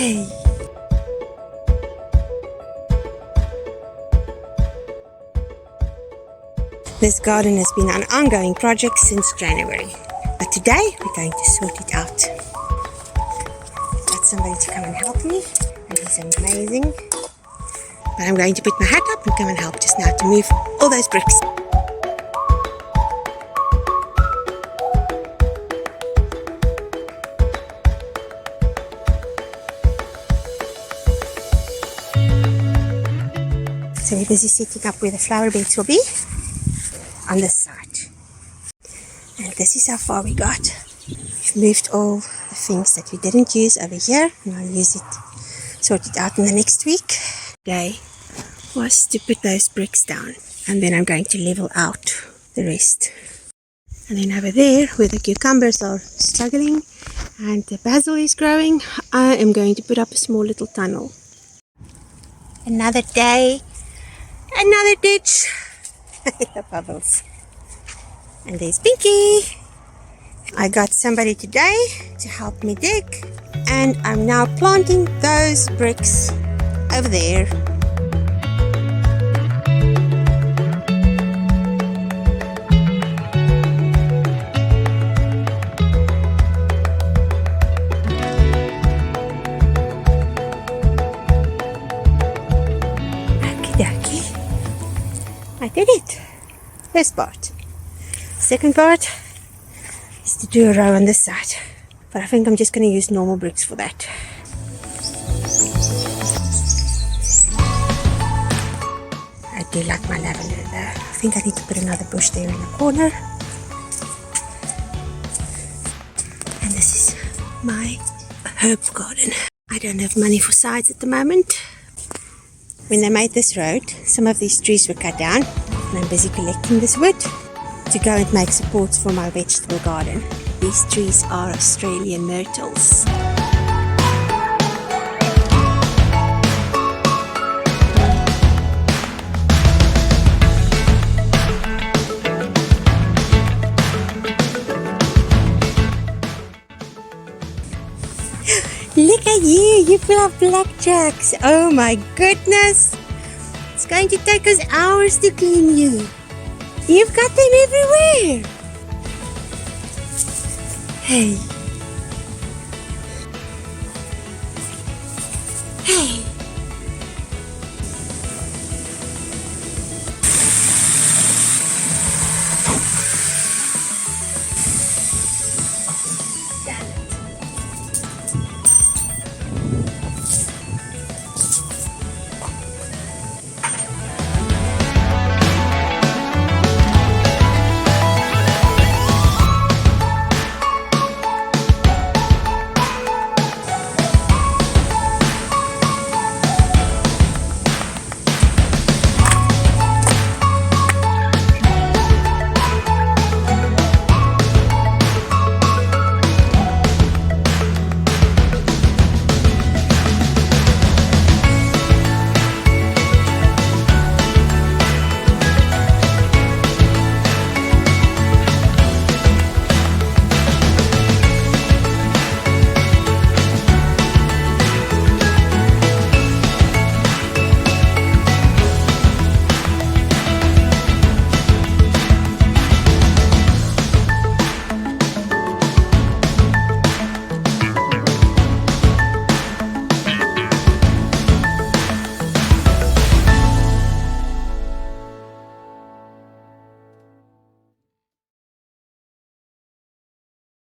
Hey. This garden has been an ongoing project since January, but today we're going to sort it out. Got somebody to come and help me, and he's amazing. But I'm going to put my hat up and come and help just now to move all those bricks. So we're busy setting up where the flower beds will be on this side. And this is how far we got. We've moved all the things that we didn't use over here, and I'll use it, sort it out in the next week. Today was to put those bricks down, and then I'm going to level out the rest. And then over there, where the cucumbers are struggling and the basil is growing, I am going to put up a small little tunnel. Another day, another ditch. The bubbles. And there's Pinky. I got somebody today to help me dig, and I'm now planting those bricks over there. I did it. First part. Second part is to do a row on this side. But I think I'm just going to use normal bricks for that. I do like my lavender though. I think I need to put another bush there in the corner. And this is my herb garden. I don't have money for sides at the moment. When they made this road, some of these trees were cut down, and I'm busy collecting this wood to go and make supports for my vegetable garden. These trees are Australian myrtles. Look at you full of blackjacks. Oh my goodness. It's going to take us hours to clean you. You've got them everywhere. Hey. Hey.